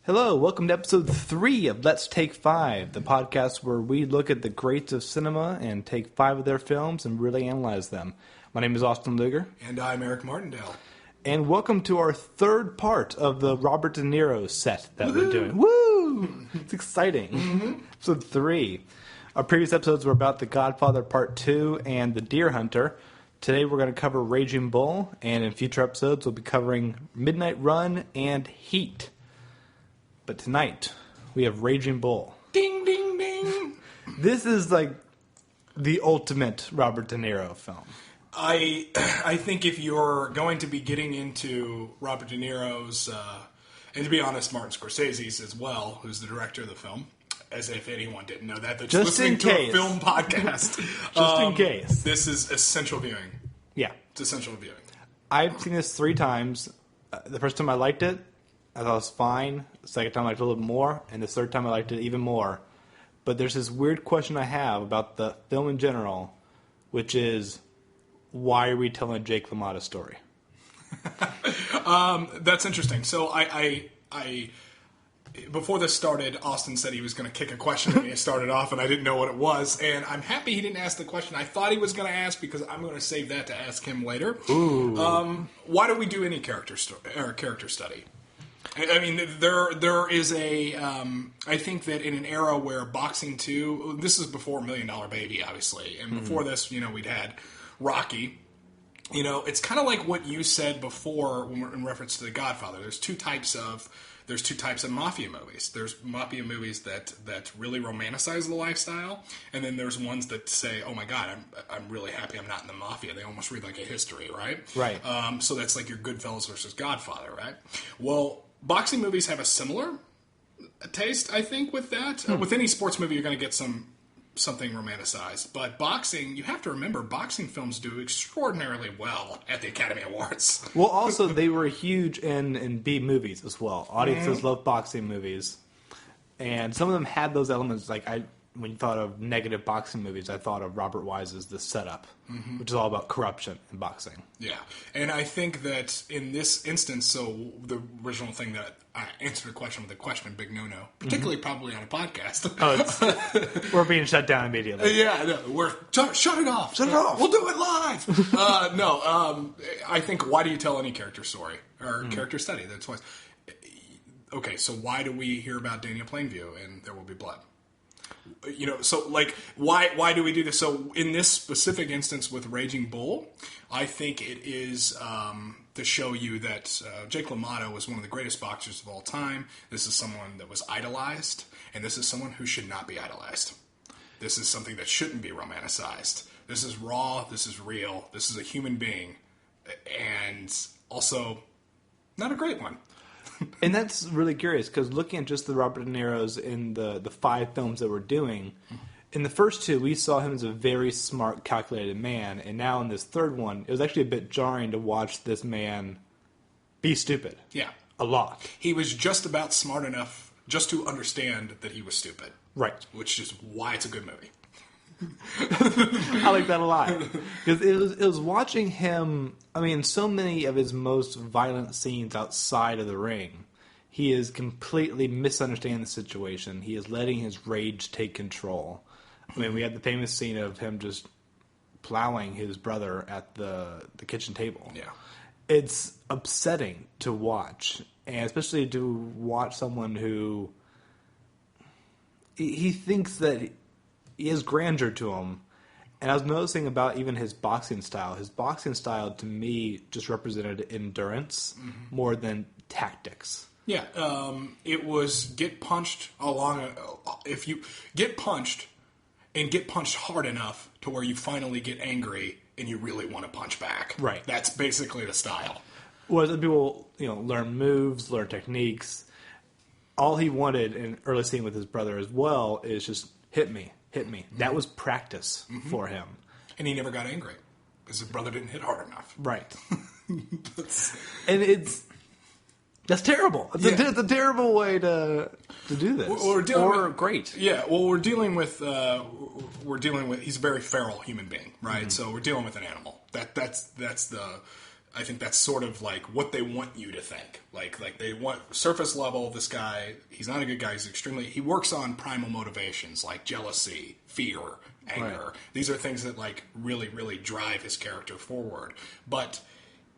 Hello, welcome to episode 3 of Let's Take 5, the podcast where we look at the greats of cinema and take 5 of their films and really analyze them. My name is Austin Luger. And I'm Ray Martindale. And welcome to our third part of the Robert De Niro set that we're doing. Woo! It's exciting. Mm-hmm. Episode 3. Our previous episodes were about the Godfather Part II and the Deer Hunter. Today we're going to cover Raging Bull, and in future episodes we'll be covering Midnight Run and Heat. But tonight, we have Raging Bull. Ding, ding, ding. This is like the ultimate Robert De Niro film. I think if you're going to be getting into Robert De Niro's, and to be honest, Martin Scorsese's as well, who's the director of the film, as if anyone didn't know that, they're just listening to a film podcast. Just in case. This is essential viewing. Yeah. It's essential viewing. I've seen this 3 times. The first time I liked it, I thought it was fine. The second time I liked it a little bit more. And the third time I liked it even more. But there's this weird question I have about the film in general, which is, why are we telling a Jake LaMotta story? That's interesting. So I before this started, Austin said he was going to kick a question at me. It started off, and I didn't know what it was. And I'm happy he didn't ask the question I thought he was going to ask, because I'm going to save that to ask him later. Ooh. Why do we do any character study? I mean, there is a. I think that in an era where boxing too, this is before $1 Million Baby, obviously, and before this, we'd had Rocky. It's kind of like what you said before when we're in reference to The Godfather. There's two types of mafia movies. There's mafia movies that really romanticize the lifestyle, and then there's ones that say, "Oh my God, I'm really happy I'm not in the mafia." They almost read like a history, right? Right. So that's like your Goodfellas versus Godfather, right? Well, boxing movies have a similar taste, I think, with that. With any sports movie, you're going to get something romanticized. But boxing, you have to remember, boxing films do extraordinarily well at the Academy Awards. Well, also, they were huge in B movies as well. Audiences love boxing movies. And some of them had those elements, like when you thought of negative boxing movies, I thought of Robert Wise's The Setup, which is all about corruption in boxing. Yeah, and I think that in this instance, so the original thing that I answered a question with a question, big no-no, particularly probably on a podcast. We're being shut down immediately. Yeah, no, shut it off. Shut it off. We'll do it live. I think, why do you tell any character story or character study? That's why. Okay, so why do we hear about Daniel Plainview in There Will Be Blood? So like, why do we do this? So in this specific instance with Raging Bull, I think it is to show you that Jake LaMotta was one of the greatest boxers of all time. This is someone that was idolized, and this is someone who should not be idolized. This is something that shouldn't be romanticized. This is raw. This is real. This is a human being, and also not a great one. And that's really curious, because looking at just the Robert De Niro's in the 5 films that we're doing, in the first 2, we saw him as a very smart, calculated man, and now in this third one, it was actually a bit jarring to watch this man be stupid. Yeah. A lot. He was just about smart enough just to understand that he was stupid. Right. Which is why it's a good movie. I like that a lot. Because it was watching him, so many of his most violent scenes outside of the ring, he is completely misunderstanding the situation. He is letting his rage take control. We had the famous scene of him just plowing his brother at the kitchen table. Yeah. It's upsetting to watch, and especially to watch someone who he thinks that he has grandeur to him. And I was noticing about even his boxing style. His boxing style, to me, just represented endurance more than tactics. Yeah, it was get punched if you get punched and get punched hard enough to where you finally get angry and you really want to punch back. Right. That's basically the style. Whereas people, learn moves, learn techniques. All he wanted in early scene with his brother as well is just hit me. That was practice for him. And he never got angry because his brother didn't hit hard enough. Right. And that's terrible. It's a terrible way to do this. Great. Yeah, well, we're dealing with he's a very feral human being, right? So we're dealing with an animal. That's the I think that's sort of like what they want you to think. Like they want surface level. This guy, he's not a good guy. He works on primal motivations like jealousy, fear, anger. Right. These are things that like really, really drive his character forward. But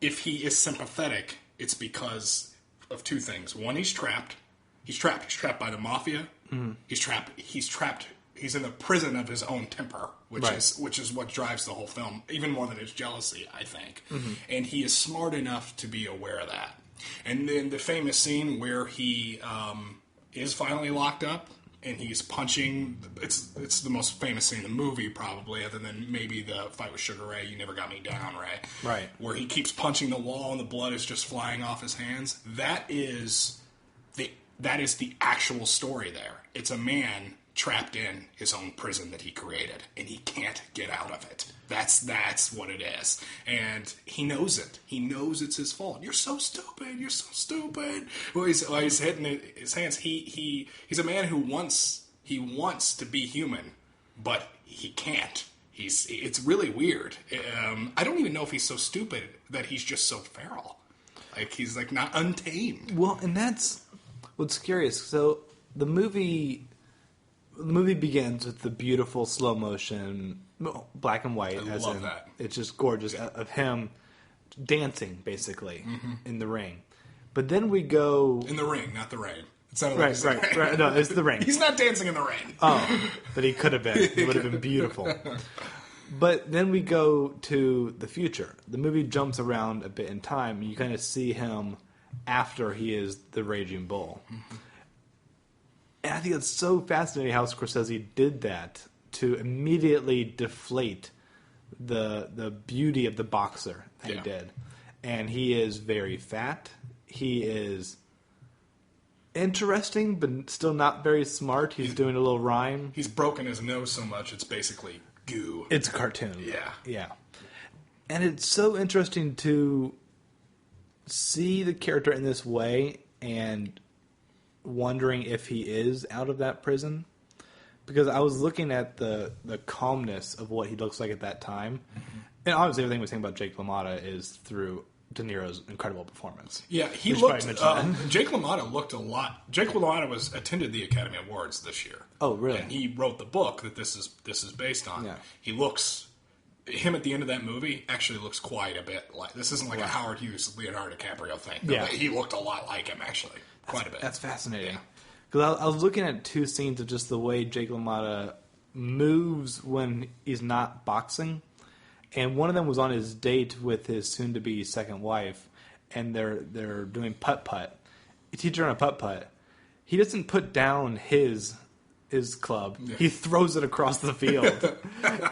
if he is sympathetic, it's because of two things. One, he's trapped. He's trapped by the mafia. Mm-hmm. He's trapped. He's in the prison of his own temper, which is what drives the whole film, even more than his jealousy, I think. Mm-hmm. And he is smart enough to be aware of that. And then the famous scene where he is finally locked up and he's punching. It's the most famous scene in the movie, probably, other than maybe the fight with Sugar Ray. You never got me down, Ray. Right. Where he keeps punching the wall and the blood is just flying off his hands. That is the actual story there. It's a man trapped in his own prison that he created, and he can't get out of it. That's what it is. And he knows it. He knows it's his fault. You're so stupid. You're so stupid. Well, he's hitting his hands. He's a man who wants to be human, but he can't. It's really weird. I don't even know if he's so stupid that he's just so feral. Like, he's like not untamed. Well, and that's what's curious. So the movie begins with the beautiful slow motion, black and white. I love that. It's just gorgeous of him dancing, basically, in the ring. But then we go... In the ring, not the rain. It sounded right. No, it's the rain. He's not dancing in the rain. Oh, but he could have been. It would have been beautiful. But then we go to the future. The movie jumps around a bit in time. You kind of see him after he is the Raging Bull. Mm-hmm. And I think it's so fascinating how Scorsese did that to immediately deflate the beauty of the boxer that he did. And he is very fat. He is interesting, but still not very smart. He's doing a little rhyme. He's broken his nose so much it's basically goo. It's a cartoon. Yeah. And it's so interesting to see the character in this way and wondering if he is out of that prison, because I was looking at the calmness of what he looks like at that time, and obviously everything we're saying about Jake LaMotta is through De Niro's incredible performance. Yeah, he looked. Jake LaMotta looked a lot. Jake LaMotta attended the Academy Awards this year. Oh, really? And he wrote the book that this is based on. Yeah. Him at the end of that movie actually looks quite a bit like. This isn't like a Howard Hughes Leonardo DiCaprio thing. Yeah, he looked a lot like him actually. Quite a bit. That's fascinating. Because I was looking at two scenes of just the way Jake LaMotta moves when he's not boxing. And one of them was on his date with his soon-to-be second wife. And they're doing putt-putt. He teaches her on a putt-putt. He doesn't put down his club. Yeah. He throws it across the field.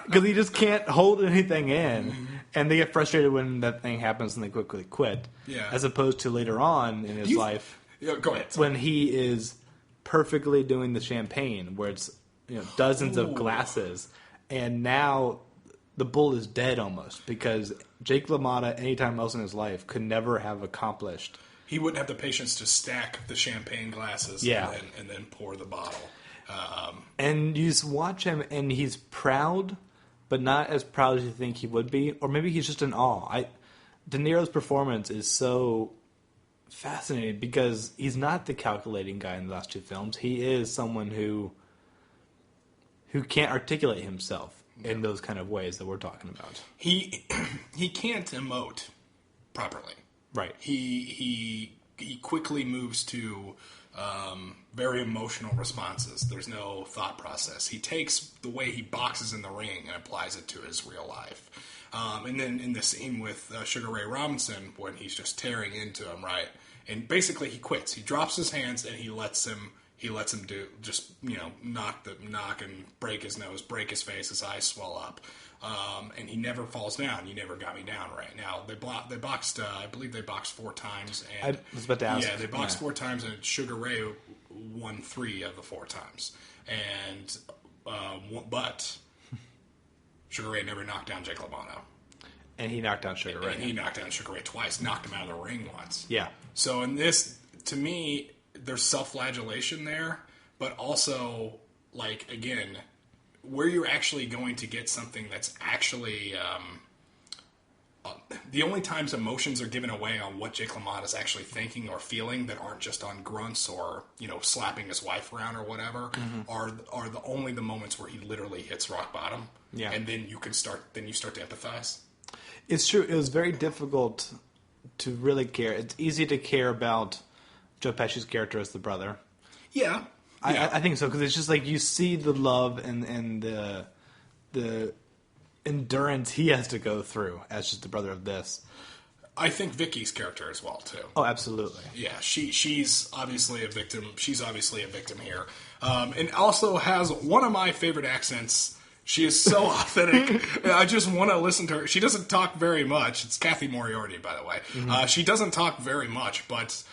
Because he just can't hold anything in. Mm-hmm. And they get frustrated when that thing happens and they quickly quit. Yeah. As opposed to later on in his life... Yeah, go ahead. When he is perfectly doing the champagne, where it's dozens of glasses, and now the bull is dead almost because Jake LaMotta, anytime else in his life, could never have accomplished. He wouldn't have the patience to stack the champagne glasses and then pour the bottle. And you just watch him, and he's proud, but not as proud as you think he would be, or maybe he's just in awe. De Niro's performance is so fascinating because he's not the calculating guy in the last two films. He is someone who can't articulate himself in those kind of ways that we're talking about. He can't emote properly. Right. He quickly moves to very emotional responses. There's no thought process. He takes the way he boxes in the ring and applies it to his real life. And then in the scene with Sugar Ray Robinson, when he's just tearing into him, right? And basically he quits. He drops his hands and he lets him do just knock and break his nose, break his face, his eyes swell up, and he never falls down. You never got me down. Right now they boxed. I believe they boxed 4 times. And I was about to ask. Yeah, they boxed 4 times, and Sugar Ray won 3 of the 4 times. And but Sugar Ray never knocked down Jake LaMotta. And he knocked down Sugar Ray. And he knocked down Sugar Ray twice. Knocked him out of the ring once. Yeah. So in this, to me, there's self-flagellation there, but also, like, again, where you're actually going to get something that's actually the only times emotions are given away on what Jake LaMotta is actually thinking or feeling that aren't just on grunts or, slapping his wife around or whatever, are the moments where he literally hits rock bottom. Yeah. And then you start to empathize. It's true. It was very difficult to really care. It's easy to care about Joe Pesci's character as the brother. Yeah. I think so, because it's just like you see the love and the endurance he has to go through as just the brother of this. I think Vicky's character as well, too. Oh, absolutely. Yeah, she's obviously a victim. She's obviously a victim here. And also has one of my favorite accents. She is so authentic. I just want to listen to her. She doesn't talk very much. It's Kathy Moriarty, by the way. She doesn't talk very much, but...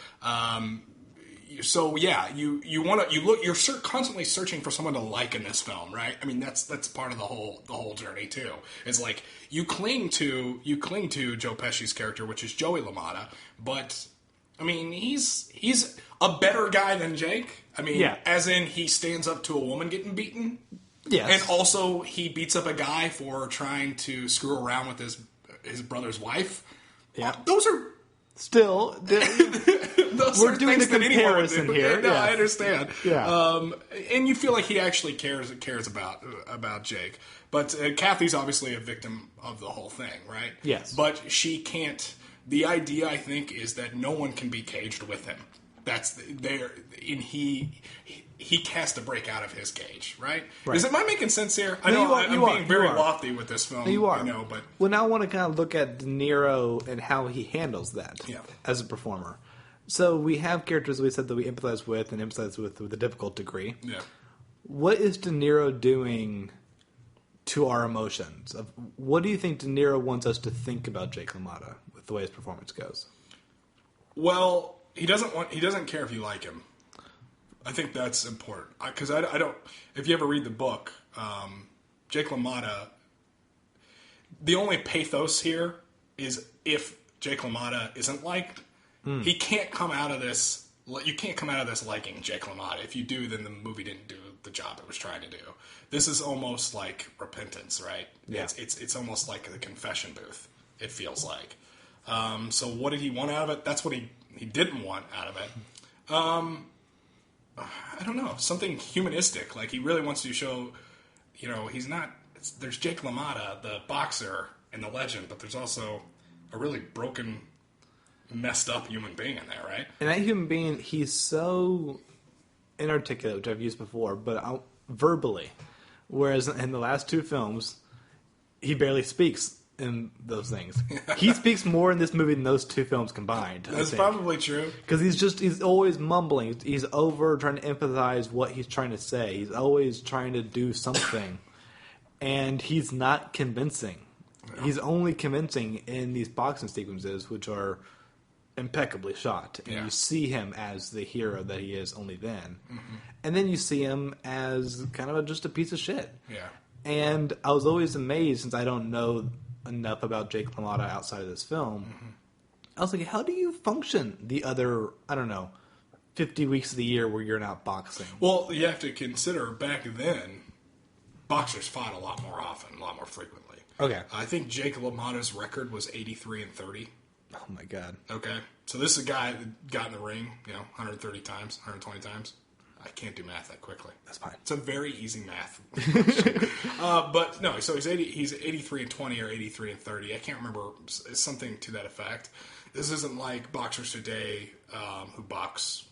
So yeah, you're constantly searching for someone to like in this film, right? I mean, that's part of the whole journey too. It's like you cling to Joe Pesci's character, which is Joey LaMotta, but I mean, he's a better guy than Jake. I mean, as in he stands up to a woman getting beaten. Yes. And also he beats up a guy for trying to screw around with his brother's wife. Yeah. Those are still we're doing a comparison here. No, I understand. Yeah. And you feel like he actually cares about Jake. But Kathy's obviously a victim of the whole thing, right? Yes. But she can't. The idea, I think, is that no one can be caged with him. That's there, and he has to break out of his cage, right? Am I making sense here? I know I'm being very lofty with this film. You are. I know, but well, now I want to kind of look at De Niro and how he handles that as a performer. So we have characters we said that we empathize with and empathize with a difficult degree. Yeah. What is De Niro doing to our emotions? What do you think De Niro wants us to think about Jake LaMotta with the way his performance goes? Well, he doesn't care if you like him. I think that's important because I don't. If you ever read the book, Jake LaMotta, the only pathos here is if Jake LaMotta isn't liked, he can't come out of this. You can't come out of this liking Jake LaMotta. If you do, then the movie didn't do the job it was trying to do. This is almost like repentance, right? Yeah. It's almost like the confession booth. It feels like. So what did he want out of it? That's what he didn't want out of it. I don't know, something humanistic. Like he really wants to show, he's not. There's Jake LaMotta, the boxer and the legend, but there's also a really broken, messed up human being in there, right? And that human being, he's so inarticulate, which I've used before, but verbally. Whereas in the last two films, he barely speaks in those things. He speaks more in this movie than those two films combined. That's probably true. Because he's always mumbling. He's over trying to empathize what he's trying to say. He's always trying to do something. And he's not convincing. No. He's only convincing in these boxing sequences, which are impeccably shot. And you see him as the hero that he is only then. Mm-hmm. And then you see him as kind of just a piece of shit. Yeah. And I was always amazed, since I don't know enough about Jake LaMotta outside of this film. Mm-hmm. I was like, how do you function the other, 50 weeks of the year where you're not boxing? Well, you have to consider back then, boxers fought a lot more often, a lot more frequently. Okay. I think Jake LaMotta's record was 83-30. Oh my God. Okay. So this is a guy that got in the ring, 130 times, 120 times. I can't do math that quickly. That's fine. It's a very easy math. But no, so he's 83-20 or 83-30. I can't remember. It's something to that effect. This isn't like boxers today who box,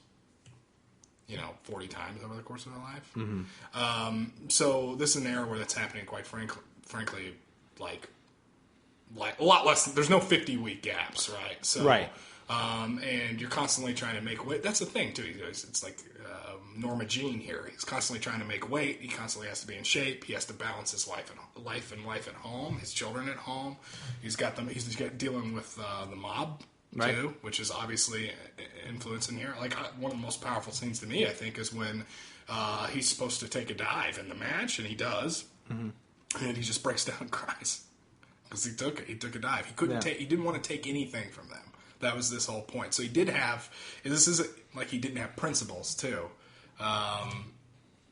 40 times over the course of their life. Mm-hmm. So this is an era where that's happening. Quite frankly, like a lot less. There's no 50-week gaps, right? So, right. And you're constantly trying to make weight. That's the thing too. It's like Norma Jean here. He's constantly trying to make weight. He constantly has to be in shape. He has to balance his life at home, his children at home. He's dealing with the mob too, which is obviously influencing here. Like one of the most powerful scenes to me, I think, is when he's supposed to take a dive in the match, and he does, and he just breaks down and cries because he took a dive. He couldn't take. He didn't want to take anything from them. That was this whole point. So he did have. This isn't like he didn't have principles too.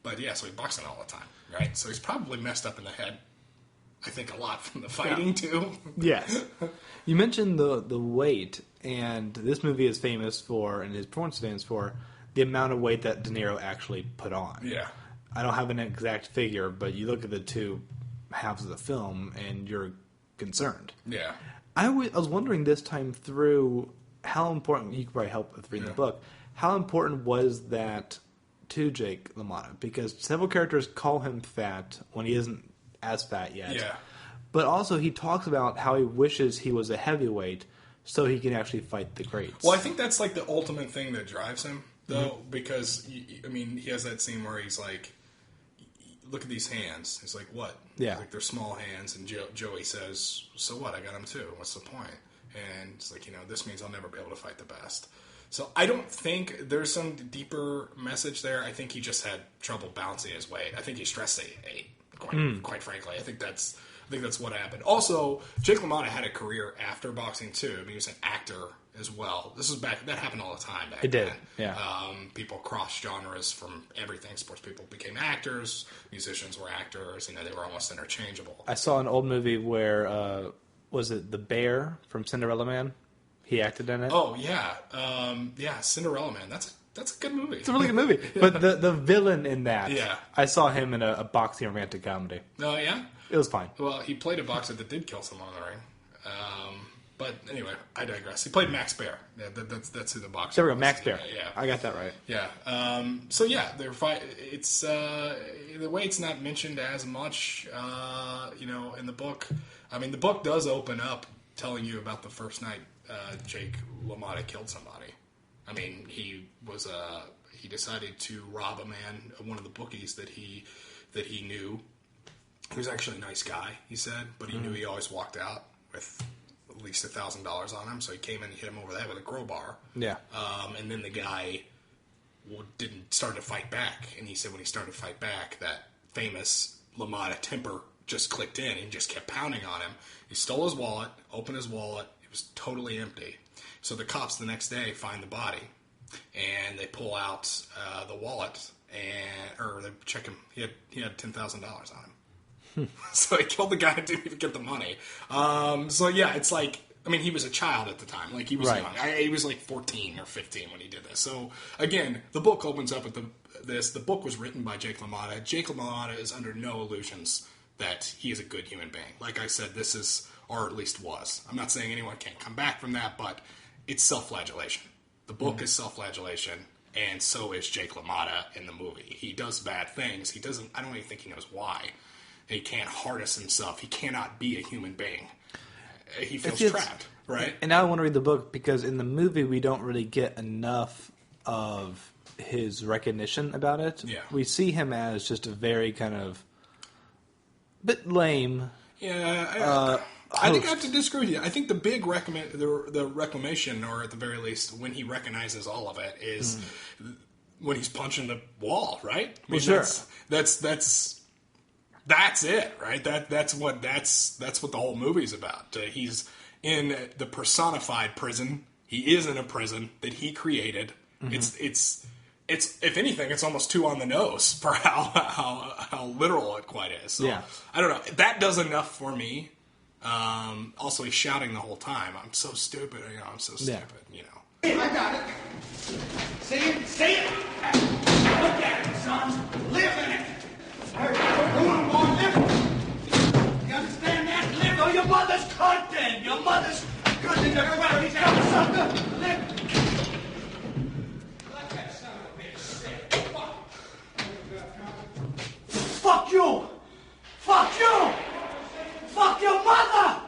But yeah, so he's boxing all the time, right? So he's probably messed up in the head. I think a lot from the fighting too. Yes. You mentioned the weight, and this movie is famous for, and his performance is famous for, the amount of weight that De Niro actually put on. Yeah. I don't have an exact figure, but you look at the two halves of the film, and you're concerned. Yeah. I was wondering this time through how important, you could probably help with reading the book, how important was that to Jake LaMotta? Because several characters call him fat when he isn't as fat yet. Yeah. But also he talks about how he wishes he was a heavyweight so he can actually fight the greats. Well, I think that's like the ultimate thing that drives him, though, because, I mean, he has that scene where he's like, look at these hands. He's like, what? Yeah. Like, they're small hands, and Joey says, so what? I got them too. What's the point? And it's like, this means I'll never be able to fight the best. So I don't think there's some deeper message there. I think he just had trouble balancing his weight. I think he stressed ate. Quite frankly, I think that's what happened. Also, Jake LaMotta had a career after boxing too. I mean, he was an actor as well. This was back. That happened all the time back It did. then. Yeah. People crossed genres from everything. Sports people became actors. Musicians were actors. They were almost interchangeable. I saw an old movie where, was it The Bear from Cinderella Man? He acted in it. Oh yeah, Cinderella Man. That's a good movie. It's a really good movie. But the villain in that, Yeah. I saw him in a boxing romantic comedy. Oh yeah. It was fine. Well, he played a boxer that did kill someone in the ring. But anyway, I digress. He played Max Baer. Yeah, that's who the boxer. There we go, was. Max Baer. Yeah. I got that right. Yeah. So yeah, they're it's the weight's not mentioned as much, in the book. I mean, the book does open up telling you about the first night Jake LaMotta killed somebody. I mean, he decided to rob a man, one of the bookies that he knew. He was actually a nice guy, he said, but he knew he always walked out with at least $1,000 on him, so he came in and hit him over the head with a crowbar. Yeah. And then the guy didn't start to fight back, and he said when he started to fight back, that famous LaMotta temper just clicked in, and he just kept pounding on him. He stole his wallet, opened his wallet, it was totally empty. So the cops the next day find the body, and they pull out the wallet, or they check him. He had $10,000 on him. So he killed the guy and didn't even get the money. So yeah, it's like, I mean, he was a child at the time. Like, he was young. He was like 14 or 15 when he did this. So again, the book opens up with this. The book was written by Jake LaMotta. Jake LaMotta is under no illusions that he is a good human being. Like I said, this is, or at least was. I'm not saying anyone can't come back from that, but it's self-flagellation. The book is self-flagellation, and so is Jake LaMotta in the movie. He does bad things. I don't even think he knows why. He can't harness himself. He cannot be a human being. He feels trapped, right? And now I want to read the book, because in the movie we don't really get enough of his recognition about it. Yeah. We see him as just a very kind of bit lame. Yeah, I think I have to disagree with you. I think the big the reclamation, or at the very least, when he recognizes all of it, is when he's punching the wall, right? I mean, sure. That's it, right? That's what the whole movie's about. He's in the personified prison. He is in a prison that he created. It's if anything, it's almost too on the nose for how literal it quite is. So, yeah. I don't know. That does enough for me. Also, he's shouting the whole time. I'm so stupid. I'm so stupid. I got it. See it? Look at it, son. Live in it. Come on, boy, live. You understand that? Live. Oh, your mother's content. Your mother's goodness. Everybody, he's got something. Live. Let that son of a bitch sit. Fuck you. Fuck you. Fuck your mother.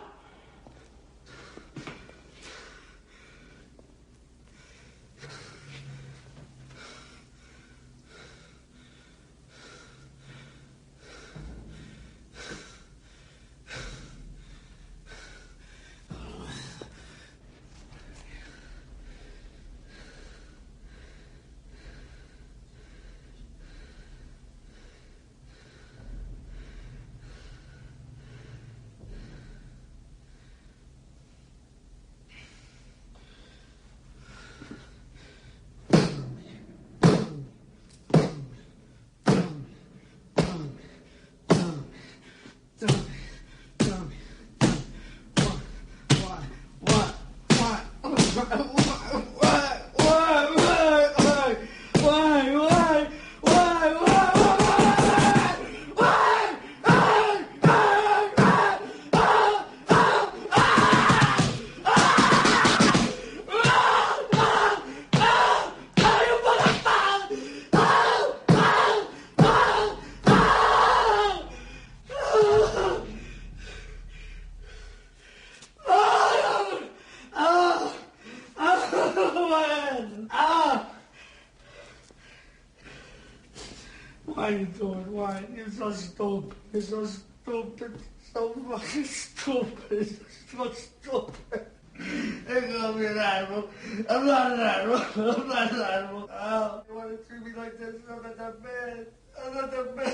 Why are you doing? Why? You're so stupid. You're so stupid. So fucking stupid. So stupid. Ain't gonna be an animal. I'm not an animal. I'm not an animal. Oh, you want to treat me like this? I'm not that bad. I'm not that bad.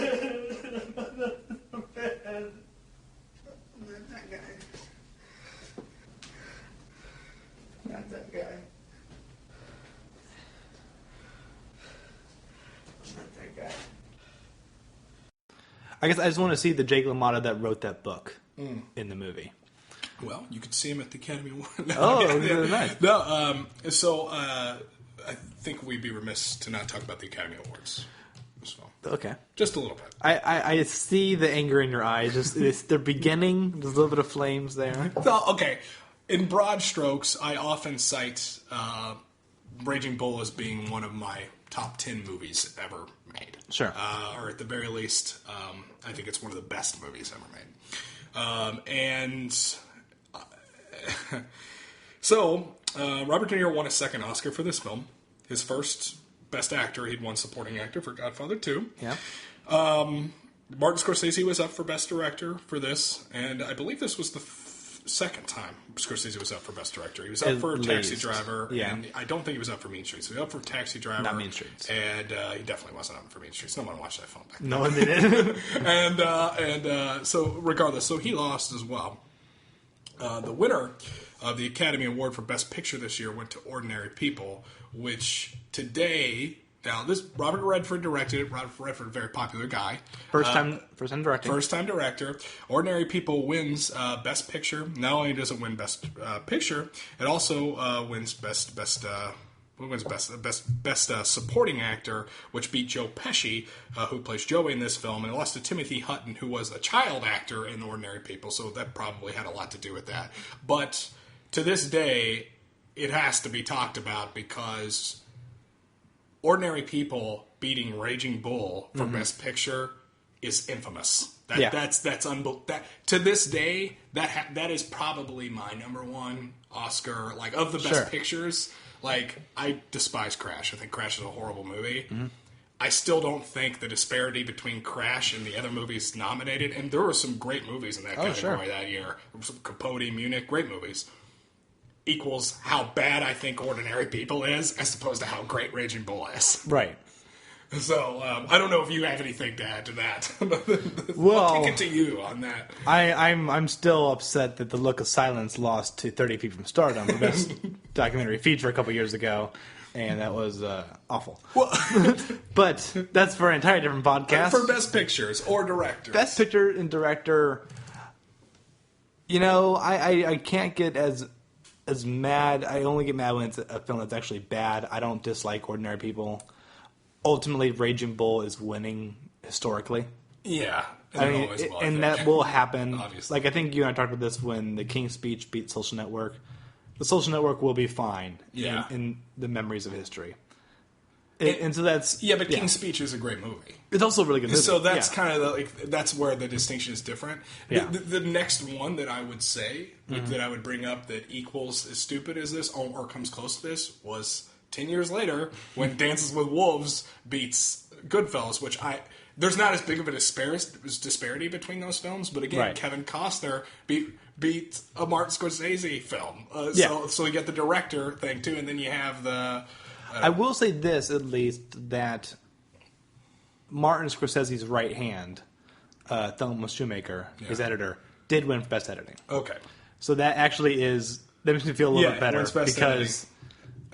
I'm not that bad. I'm not that guy. Not that guy. I'm not that guy. I guess I just want to see the Jake LaMotta that wrote that book in the movie. Well, you could see him at the Academy Award. Nice. No, so I think we'd be remiss to not talk about the Academy Awards. So, Okay. just a little bit. I see the anger in your eyes. Just they're beginning. There's a little bit of flames there. So, okay, in broad strokes, I often cite Raging Bull as being one of my top 10 movies ever made. Sure. Or at the very least, I think it's one of the best movies ever made. And so, Robert De Niro won a second Oscar for this film. His first Best Actor, he'd won Supporting Actor for Godfather 2. Yeah. Martin Scorsese was up for Best Director for this, and I believe this was the second time Scorsese was up for Best Director. He was up for Taxi Driver, and I don't think he was up for Mean Streets. He was up for Taxi Driver. Not Mean Streets. And he definitely wasn't up for Mean Streets. No one watched that film back then. No one did. And so regardless, so he lost as well. The winner of the Academy Award for Best Picture this year went to Ordinary People, which today... Now, this Robert Redford directed it. Robert Redford, a very popular guy. First time directing. First time director. Ordinary People wins Best Picture. Not only does it win Best Picture, it also wins Best Supporting Actor, which beat Joe Pesci, who plays Joey in this film, and it lost to Timothy Hutton, who was a child actor in Ordinary People. So that probably had a lot to do with that. But to this day, it has to be talked about because Ordinary People beating Raging Bull for Best Picture is infamous. That's unbelievable. To this day, that is probably my number one Oscar, like, of the Best Pictures. Like, I despise Crash. I think Crash is a horrible movie. Mm-hmm. I still don't think the disparity between Crash and the other movies nominated, and there were some great movies in that category that year. There were some Capote, Munich, great movies, equals how bad I think Ordinary People is, as opposed to how great Raging Bull is. Right. So, I don't know if you have anything to add to that. Well, I'll kick it to you on that. I'm still upset that The Look of Silence lost to 30 Feet from Stardom, the best documentary feature a couple years ago, and that was awful. Well, but that's for an entirely different podcast. For Best Pictures or Directors. Best Picture and Director, you know, I can't get as mad. I only get mad when it's a film that's actually bad. I don't dislike Ordinary People. Ultimately, Raging Bull is winning historically. Yeah. And that will happen. Obviously. Like, I think you and I talked about this when The King's Speech beat Social Network. The Social Network will be fine in the memories of history. And so that's... Yeah, but King's Speech is a great movie. It's also a really good movie. So that's kind of that's where the distinction is different. Yeah. The next one that I would say, that I would bring up that equals as stupid as this, or comes close to this, was 10 years later when Dances with Wolves beats Goodfellas, which there's not as big of a disparity between those films, but again, Kevin Costner beat a Martin Scorsese film. So you get the director thing too, and then you have the... I will say this, at least, that Martin Scorsese's right hand, Thelma Shoemaker, his editor, did win for Best Editing. Okay. So that actually that makes me feel a little bit better, because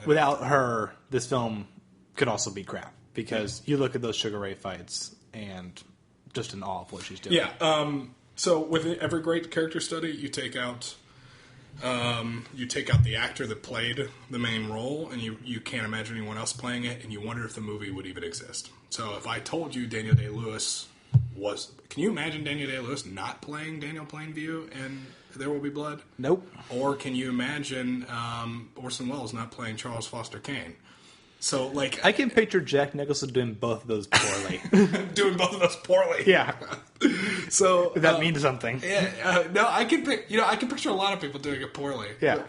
without her, this film could also be crap. Because you look at those Sugar Ray fights and just in awe of what she's doing. Yeah. So with every great character study, you take out the actor that played the main role, and you can't imagine anyone else playing it, and you wonder if the movie would even exist. So if I told you Daniel Day-Lewis was... Can you imagine Daniel Day-Lewis not playing Daniel Plainview in There Will Be Blood? Nope. Or can you imagine Orson Welles not playing Charles Foster Kane? So, like... I can picture Jack Nicholson doing both of those poorly. Doing both of those poorly. Yeah. So... that means something. No, I can picture a lot of people doing it poorly. Yeah.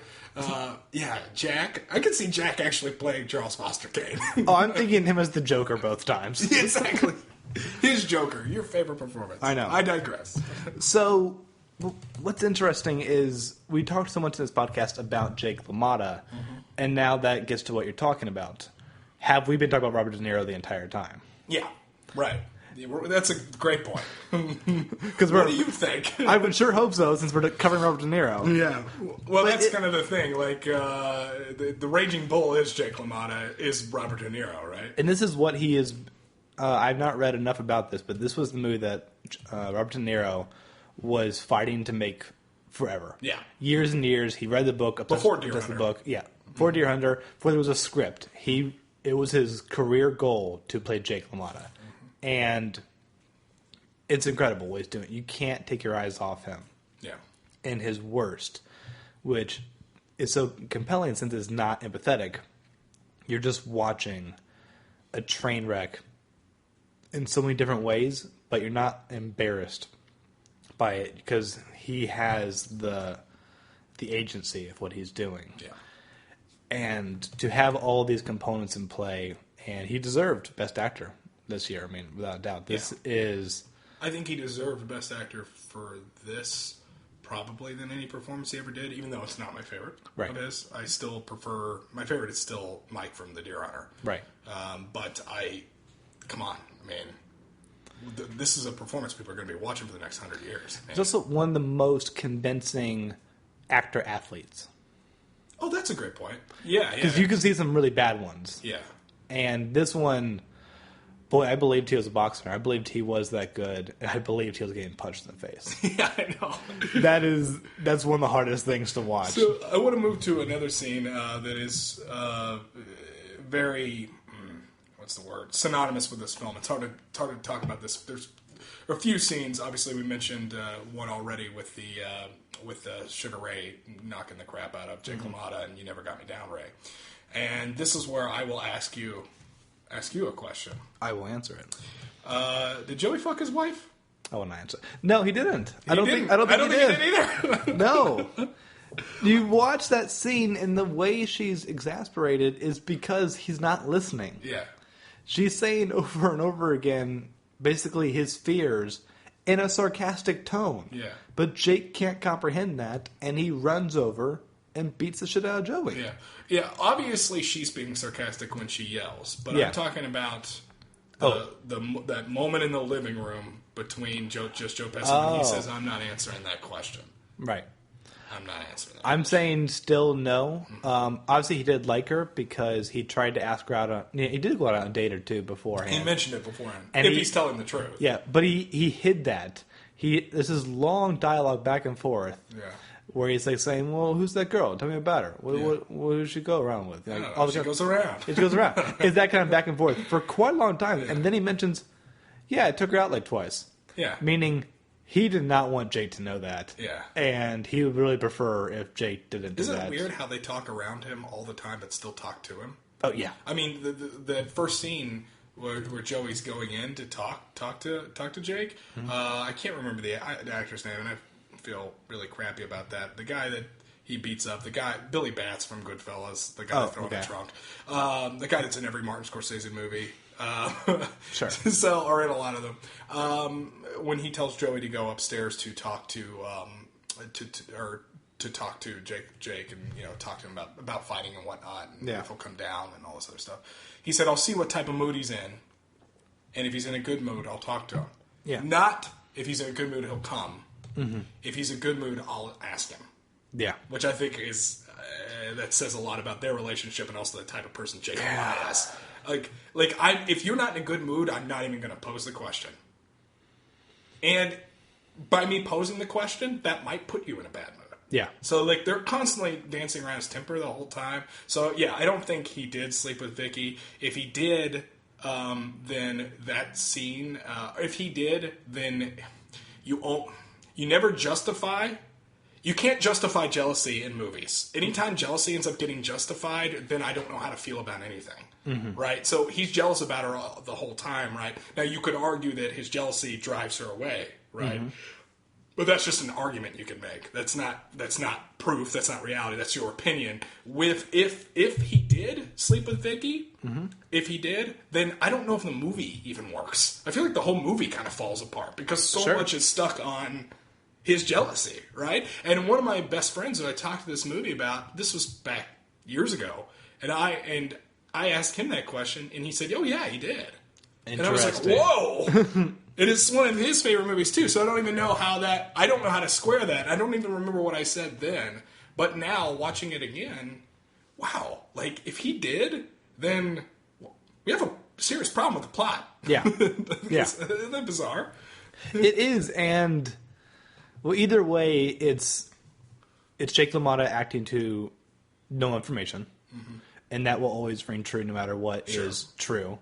Jack. I can see Jack actually playing Charles Foster Kane. I'm thinking him as the Joker both times. Exactly. His Joker, your favorite performance. I know. I digress. So, what's interesting is we talked so much in this podcast about Jake LaMotta, and now that gets to what you're talking about. Have we been talking about Robert De Niro the entire time? Yeah, right. That's a great point. Because what do you think? I would sure hope so, since we're covering Robert De Niro. Yeah. Well, that's kind of the thing. Like, the Raging Bull is Jake LaMotta, is Robert De Niro, right? And this is what he is. I've not read enough about this, but this was the movie that Robert De Niro was fighting to make forever. Yeah. Years and years. He read the book. Before Deer Hunter. The book. Yeah. Before Deer Hunter. Before there was a script. It was his career goal to play Jake LaMotta. And it's incredible what he's doing. You can't take your eyes off him. Yeah. In his worst, which is so compelling since it's not empathetic. You're just watching a train wreck in so many different ways, but you're not embarrassed by it because he has the agency of what he's doing. Yeah. And to have all these components in play, and he deserved Best Actor this year. I mean, without a doubt. This is... I think he deserved Best Actor for this probably than any performance he ever did, even though it's not my favorite of his. I still prefer... My favorite is still Mike from The Deer Hunter. Right. But come on, man. This is a performance people are going to be watching for the next 100 years. He's also one of the most convincing actor-athletes. Oh, that's a great point. Yeah, yeah. Because you can see some really bad ones. Yeah. And this one, boy, I believed he was a boxer. I believed he was that good. And I believed he was getting punched in the face. Yeah, I know. That's one of the hardest things to watch. So I want to move to another scene that is very, what's the word, synonymous with this film. It's hard to talk about this. There's a few scenes. Obviously, we mentioned one already with Sugar Ray knocking the crap out of Jake LaMotta and You Never Got Me Down, Ray. And this is where I will ask you a question. I will answer it. Did Joey fuck his wife? I will not answer. No, he didn't. I don't think he he did either. No. You watch that scene, and the way she's exasperated is because he's not listening. Yeah. She's saying over and over again, basically his fears in a sarcastic tone. Yeah. But Jake can't comprehend that, and he runs over and beats the shit out of Joey. Yeah. Yeah, obviously she's being sarcastic when she yells, but I'm talking about that moment in the living room between Joe Pesci when he says, "I'm not answering that question." Right. I'm not answering that. I'm saying still no. Obviously, he did like her because he tried to ask her out on... He did go out on a date or two beforehand. He mentioned it beforehand. And he's telling the truth. Yeah, but he hid that. This is long dialogue back and forth. Yeah. Where he's like saying, "Well, who's that girl? Tell me about her. What does she go around with?" Like, she goes around. She goes around. It's that kind of back and forth for quite a long time. Yeah. And then he mentions, "Yeah, I took her out like twice." Yeah. Meaning he did not want Jake to know that. Yeah. And he would really prefer if Jake didn't do that. Isn't it weird how they talk around him all the time but still talk to him? Oh, yeah. I mean, the first scene where Joey's going in to talk to Jake, I can't remember the actor's name, and I feel really crappy about that. The guy that he beats up, Billy Batts from Goodfellas, the guy that threw in the trunk, the guy that's in every Martin Scorsese movie. Sure. Or in a lot of them. When he tells Joey to go upstairs to talk to talk to Jake, and talk to him about fighting and whatnot, and if he'll come down and all this other stuff. He said, "I'll see what type of mood he's in, and if he's in a good mood, I'll talk to him. Yeah. Not if he's in a good mood, he'll come. Mm-hmm. If he's in a good mood, I'll ask him." Yeah. Which I think is that says a lot about their relationship and also the type of person Jake is. If you're not in a good mood, I'm not even going to pose the question. And by me posing the question, that might put you in a bad mood. Yeah. So, they're constantly dancing around his temper the whole time. So, yeah, I don't think he did sleep with Vicky. If he did, then that scene... if he did, then you never justify... You can't justify jealousy in movies. Anytime jealousy ends up getting justified, then I don't know how to feel about anything. Mm-hmm. Right? So he's jealous about her the whole time, right? Now, you could argue that his jealousy drives her away, right? Mm-hmm. But that's just an argument you can make. That's not proof. That's not reality. That's your opinion. If he did sleep with Vicky, if he did, then I don't know if the movie even works. I feel like the whole movie kind of falls apart because so much is stuck on his jealousy, right? And one of my best friends that I talked to this movie about, this was back years ago, and I asked him that question, and he said, "Oh yeah, he did." And I was like, "Whoa." It is one of his favorite movies, too, so I don't even know I don't know how to square that. I don't even remember what I said then. But now, watching it again, wow. Like, if he did, then we have a serious problem with the plot. Yeah. Yeah. Isn't that bizarre? It is, and, well, either way, it's Jake LaMotta acting to no information, and that will always ring true no matter what is true.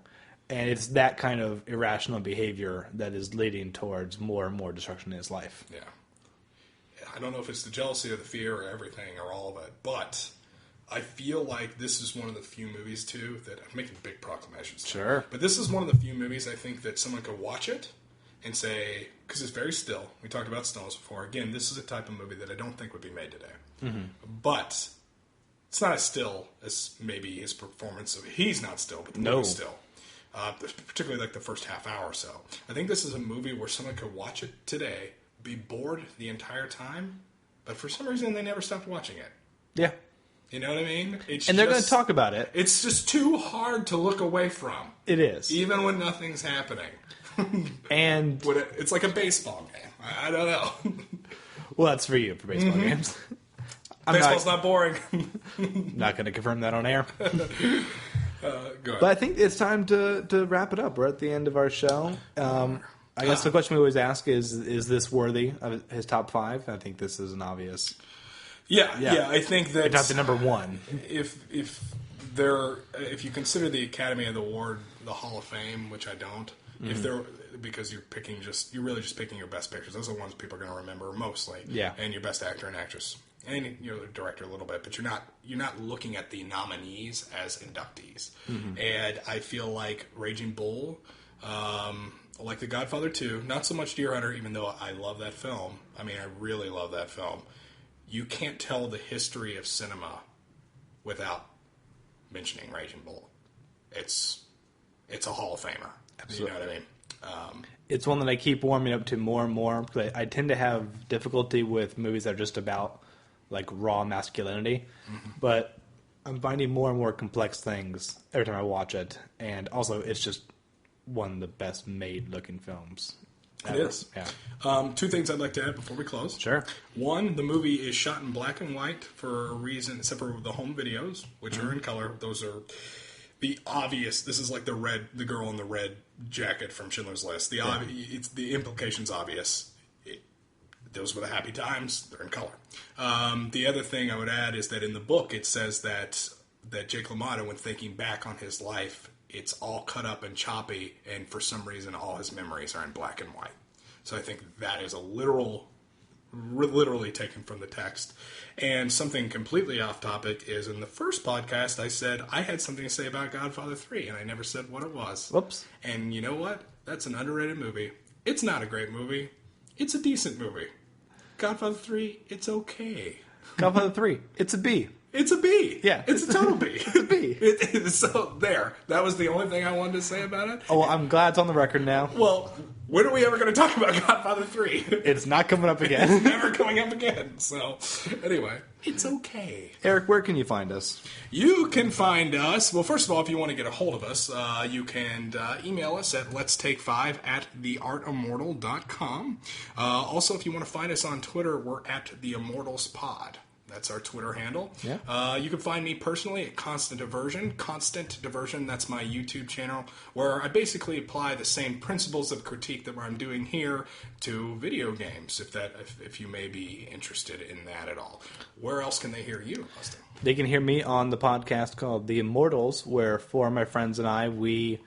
And it's that kind of irrational behavior that is leading towards more and more destruction in his life. Yeah. I don't know if it's the jealousy or the fear or everything or all of it, but I feel like this is one of the few movies, too, that I'm making big proclamations. Sure. But this is one of the few movies I think that someone could watch it and say, because it's very still. We talked about stills before. Again, this is a type of movie that I don't think would be made today. But it's not as still as maybe his performance. He's not still, but the movie's still. Particularly like the first half hour or so. I think this is a movie where someone could watch it today, be bored the entire time, but for some reason they never stopped watching it. Yeah. You know what I mean? And they're going to talk about it. It's just too hard to look away from. It is. Even when nothing's happening. And it's like a baseball game. I don't know. Well, that's for you, for baseball games. Baseball's not boring. Not going to confirm that on air. Go ahead. But I think it's time to wrap it up. We're at the end of our show. I guess the question we always ask is this worthy of his top 5? I think this is an obvious. Yeah. I think that not the number 1. If you consider the Academy Award the Hall of Fame, which I don't, because you're really just picking your best pictures. Those are the ones people are going to remember mostly. Yeah. And your best actor and actress. And the director a little bit, but you're not looking at the nominees as inductees. And I feel like Raging Bull, like The Godfather 2, not so much Deer Hunter, even though I love that film. I mean, I really love that film. You can't tell the history of cinema without mentioning Raging Bull. It's a Hall of Famer. Absolutely. You know what I mean? It's one that I keep warming up to more and more, because I tend to have difficulty with movies that are just about like raw masculinity, but I'm finding more and more complex things every time I watch it, and also it's just one of the best made looking films ever. It is. Yeah. 2 things I'd like to add before we close. Sure. 1, the movie is shot in black and white for a reason, except for the home videos, which are in color. Those are the obvious. This is like the girl in the red jacket from Schindler's List. The implication's obvious. Those were the happy times. They're in color. The other thing I would add is that in the book it says that Jake LaMotta, when thinking back on his life, it's all cut up and choppy, and for some reason all his memories are in black and white. So I think that is literally taken from the text. And something completely off topic is in the first podcast I said I had something to say about Godfather 3, and I never said what it was. Whoops. And you know what? That's an underrated movie. It's not a great movie. It's a decent movie. Godfather 3, it's okay. Godfather 3, it's a B. It's a B. Yeah. It's a total B. It's a B. So, there. That was the only thing I wanted to say about it. Oh, well, I'm glad it's on the record now. Well, when are we ever going to talk about Godfather 3? It's not coming up again. It's never coming up again. So, anyway, it's okay. Eric, where can you find us? You can find us, well, first of all, if you want to get a hold of us, you can email us at letstake5@theimmortal.com. Also, if you want to find us on Twitter, we're at theimmortalspod. That's our Twitter handle. Yeah. You can find me personally at Constant Diversion. Constant Diversion, that's my YouTube channel, where I basically apply the same principles of critique that I'm doing here to video games, if you may be interested in that at all. Where else can they hear you, Austin? They can hear me on the podcast called The Immortals, where 4 of my friends and I, we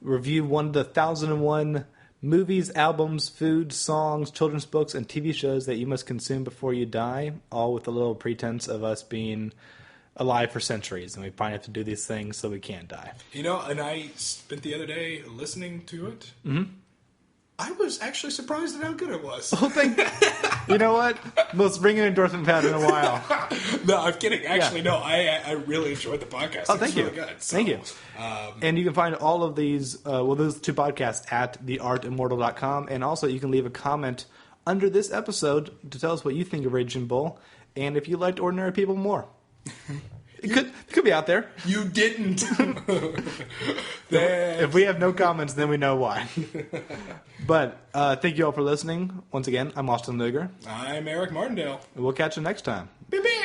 review one of the 1,001 movies, albums, food, songs, children's books, and TV shows that you must consume before you die, all with a little pretense of us being alive for centuries. And we finally have to do these things so we can't die. You know, and I spent the other day listening to it. I was actually surprised at how good it was. Oh, you know what? Most ringing endorsement we've had in a while. No, I'm kidding. Actually, no, I really enjoyed the podcast. Oh, thank you. Really good. So, Thank you. And you can find all of these, those two podcasts at theartimmortal.com. And also, you can leave a comment under this episode to tell us what you think of Raging Bull and if you liked Ordinary People more. It could be out there. You didn't. If we have no comments, then we know why. But thank you all for listening. Once again, I'm Austin Luger. I'm Eric Martindale. We'll catch you next time. Beep, beep.